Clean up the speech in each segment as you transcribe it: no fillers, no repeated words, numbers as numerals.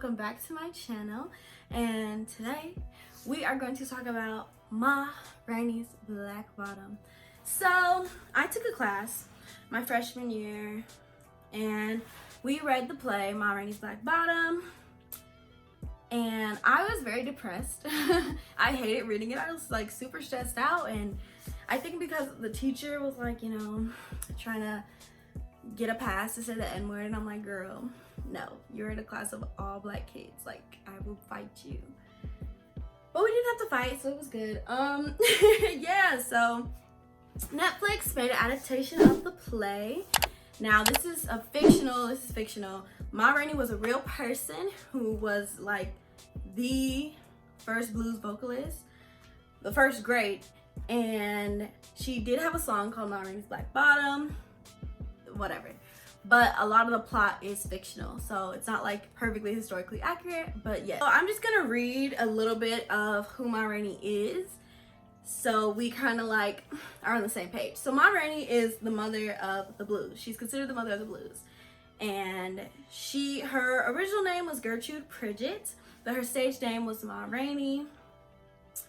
welcome back to my channel. And today we are going to talk about Ma Rainey's Black Bottom. So I took a class my freshman year and we read the play Ma Rainey's Black Bottom, and I was very depressed. I hated reading it. I was like super stressed out, and I think because the teacher was like, you know, trying to get a pass to say the N-word, and I'm like, girl, no, you're in a class of all black kids, like I will fight you. But we didn't have to fight, so it was good. Yeah, so Netflix made an adaptation of the play. Now this is fictional. Ma Rainey was a real person who was like the first blues vocalist, the first great, and she did have a song called Ma Rainey's Black Bottom, whatever. But a lot of the plot is fictional, so it's not like perfectly historically accurate, but yeah. So I'm just gonna read a little bit of who Ma Rainey is, so we kind of like are on the same page. So Ma Rainey is the mother of the blues. She's considered the mother of the blues. And her original name was Gertrude Pridgett, but her stage name was Ma Rainey.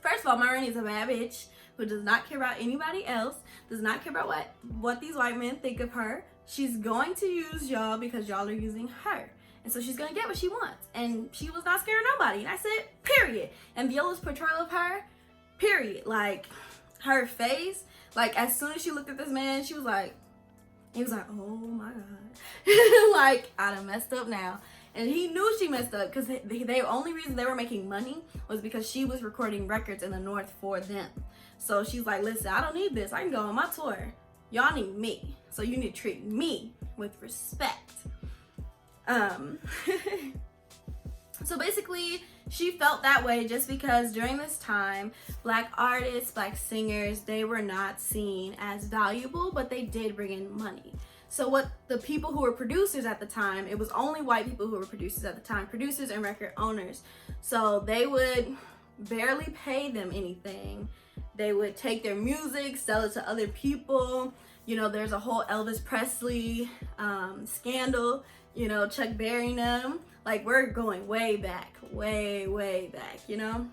First of all, Ma Rainey is a bad bitch who does not care about anybody else, does not care about what these white men think of her. She's going to use y'all because y'all are using her. And so she's gonna get what she wants. And she was not scared of nobody. And I said, period. And Viola's portrayal of her, period. Like, her face, like as soon as she looked at this man, he was like, oh my God. Like, I done messed up now. And he knew she messed up because the only reason they were making money was because she was recording records in the North for them. So she's like, listen, I don't need this. I can go on my tour. Y'all need me. So you need to treat me with respect. So basically, she felt that way just because during this time, black artists, black singers, they were not seen as valuable, but they did bring in money. So what the people who were producers at the time, it was only white people who were producers at the time, producers and record owners. So they would barely pay them anything. They would take their music, sell it to other people. You know, there's a whole Elvis Presley scandal, you know, Chuck Berry and them. Like, we're going way back, way back, you know?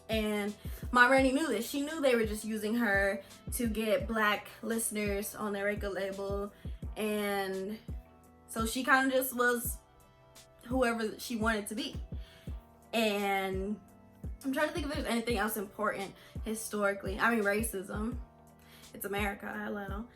And Ma Rainey knew this. She knew they were just using her to get black listeners on their record label. And so she kind of just was whoever she wanted to be. And I'm trying to think if there's anything else important historically. I mean, racism. It's America, hello.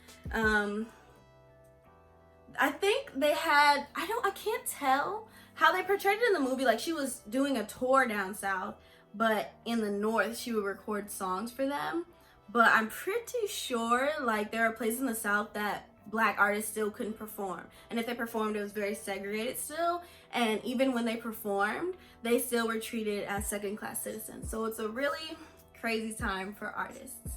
I think they had, I can't tell how they portrayed it in the movie. Like, she was doing a tour down south, but in the North, she would record songs for them. But I'm pretty sure, like, there are places in the South that black artists still couldn't perform. And if they performed, it was very segregated still. And even when they performed, they still were treated as second-class citizens. So it's a really crazy time for artists.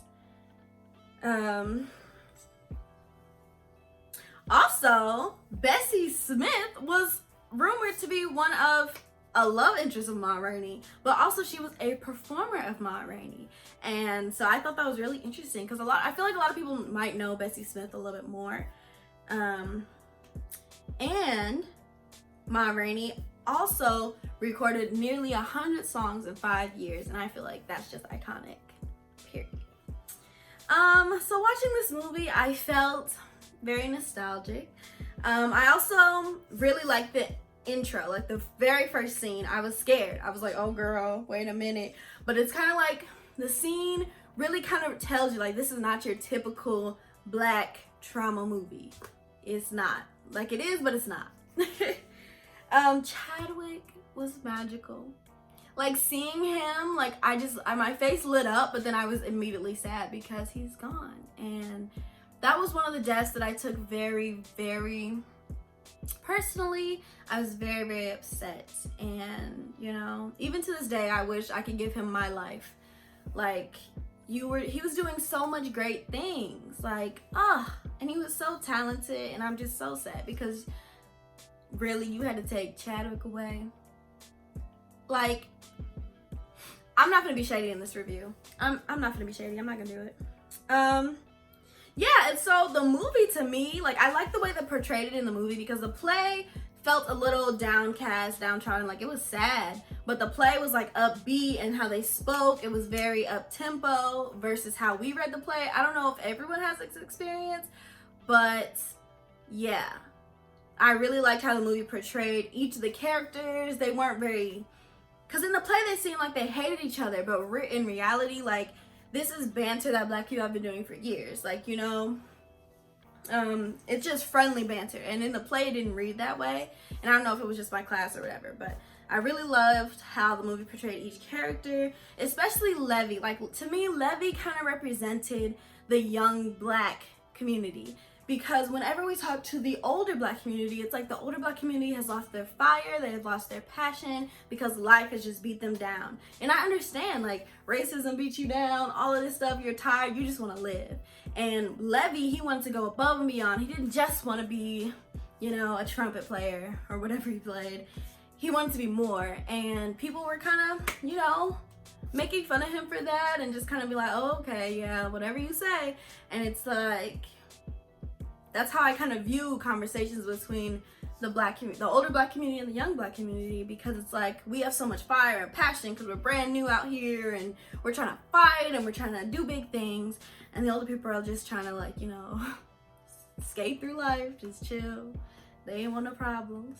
Also, Bessie Smith was rumored to be one of a love interest of Ma Rainey, but also she was a performer of Ma Rainey. And so I thought that was really interesting because I feel like a lot of people might know Bessie Smith a little bit more. And Ma Rainey also recorded nearly 100 songs in 5 years, and I feel like that's just iconic, period. So watching this movie, I felt very nostalgic. I also really liked the intro, like the very first scene. I was scared. I was like, oh girl, wait a minute. But it's kind of like the scene really kind of tells you, like, this is not your typical black trauma movie. It's not. Like, it is, but it's not. Chadwick was magical. Like, seeing him, like, my face lit up, but then I was immediately sad because he's gone. And that was one of the deaths that I took very, very personally. I was very, very upset. And, you know, even to this day, I wish I could give him my life. Like, he was doing so much great things. Like, and he was so talented, and I'm just so sad because really, you had to take Chadwick away. Like, I'm not gonna be shady in this review. I'm not gonna be shady. I'm not gonna do it. Yeah, and so the movie, to me, like, I like the way they portrayed it in the movie because the play felt a little downcast, downtrodden, like it was sad. But the play was like upbeat, and how they spoke, it was very up tempo versus how we read the play. I don't know if everyone has this experience, but yeah, I really liked how the movie portrayed each of the characters. They weren't very, because in the play they seemed like they hated each other, but in reality, like, this is banter that Black people have been doing for years. Like, you know, it's just friendly banter. And in the play, it didn't read that way. And I don't know if it was just my class or whatever, but I really loved how the movie portrayed each character, especially Levy. Like, to me, Levy kind of represented the young Black community. Because whenever we talk to the older Black community, it's like the older Black community has lost their fire, they have lost their passion, because life has just beat them down. And I understand, like, racism beats you down, all of this stuff, you're tired, you just want to live. And Levy, he wanted to go above and beyond. He didn't just want to be, you know, a trumpet player or whatever he played. He wanted to be more. And people were kind of, you know, making fun of him for that, and just kind of be like, oh, okay, yeah, whatever you say. And it's like, that's how I kind of view conversations between the older Black community and the young Black community, because it's like, we have so much fire and passion because we're brand new out here and we're trying to fight and we're trying to do big things, and the older people are just trying to, like, you know, skate through life, just chill. They ain't want no problems.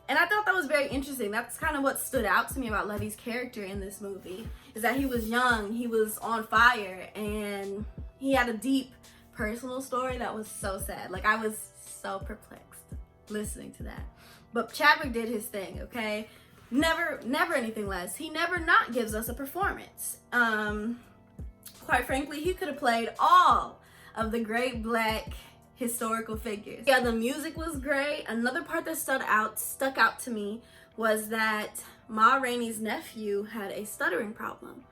And I thought that was very interesting. That's kind of what stood out to me about Levy's character in this movie, is that he was young, he was on fire, and he had a deep personal story that was so sad. Like, I was so perplexed listening to that. But Chadwick did his thing, okay? Never anything less. He never not gives us a performance. Quite frankly, he could have played all of the great Black historical figures. Yeah, the music was great. Another part that stuck out to me was that Ma Rainey's nephew had a stuttering problem.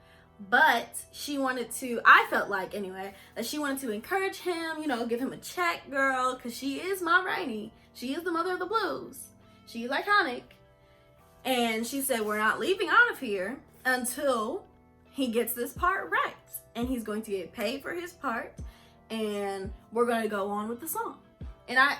But she wanted to, I felt like anyway, that she wanted to encourage him, you know, give him a check, girl, because she is Ma Rainey. She is the mother of the blues. She's iconic. And she said, we're not leaving out of here until he gets this part right. And he's going to get paid for his part. And we're going to go on with the song.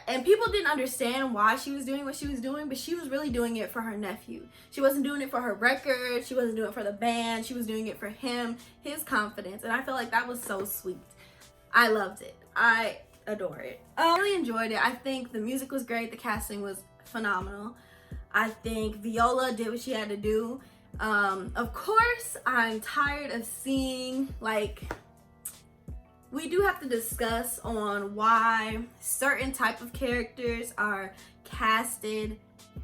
And people didn't understand why she was doing what she was doing, but she was really doing it for her nephew. She wasn't doing it for her record. She wasn't doing it for the band. She was doing it for him, his confidence. And I feel like that was so sweet. I loved it. I adore it. I really enjoyed it. I think the music was great. The casting was phenomenal. I think Viola did what she had to do. Of course, I'm tired of seeing, like, we do have to discuss on why certain type of characters are casted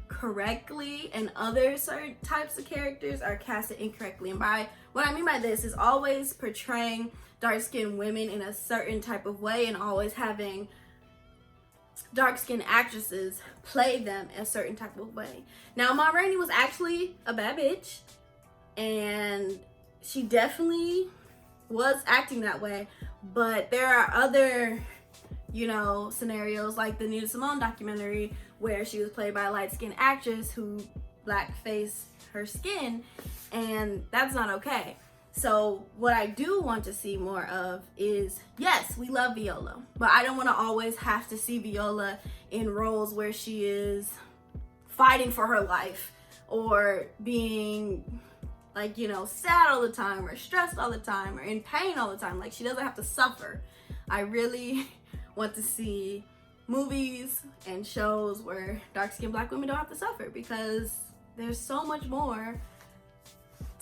correctly and other certain types of characters are casted incorrectly. And by what I mean by this is always portraying dark-skinned women in a certain type of way and always having dark-skinned actresses play them a certain type of way. Now, Ma Rainey was actually a bad bitch, and she definitely was acting that way. But there are other, you know, scenarios like the Nina Simone documentary where she was played by a light-skinned actress who blackfaced her skin, and that's not okay. So what I do want to see more of is, yes, we love Viola, but I don't want to always have to see Viola in roles where she is fighting for her life or being, like, you know, sad all the time or stressed all the time or in pain all the time. Like, she doesn't have to suffer. I really want to see movies and shows where dark-skinned Black women don't have to suffer, because there's so much more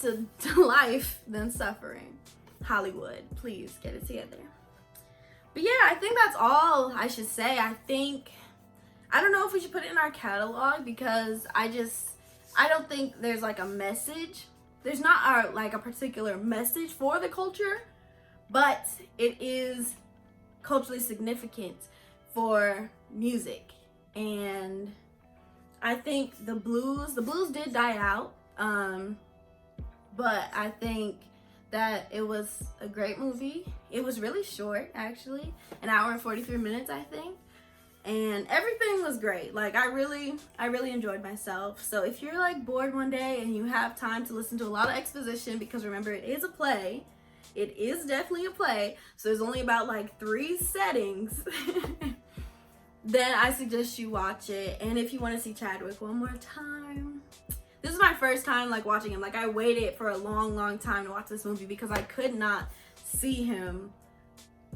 to life than suffering. Hollywood, please get it together. But yeah, I think that's all I should say. I don't know if we should put it in our catalog, because I don't think there's like a message. There's not like a particular message for the culture, but it is culturally significant for music. And I think the blues did die out, but I think that it was a great movie. It was really short, actually, an hour and 43 minutes, I think. And everything was great. Like, I really enjoyed myself. So if you're like bored one day and you have time to listen to a lot of exposition, because remember, it is a play. It is definitely a play. So there's only about like 3 settings. then I suggest you watch it. And if you want to see Chadwick one more time, this is my first time like watching him. Like I waited for a long time to watch this movie because I could not see him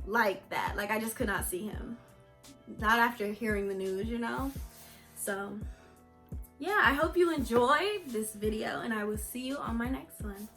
like that. Like I just could not see him. Not after hearing the news, you know? So yeah, I hope you enjoyed this video and I will see you on my next one.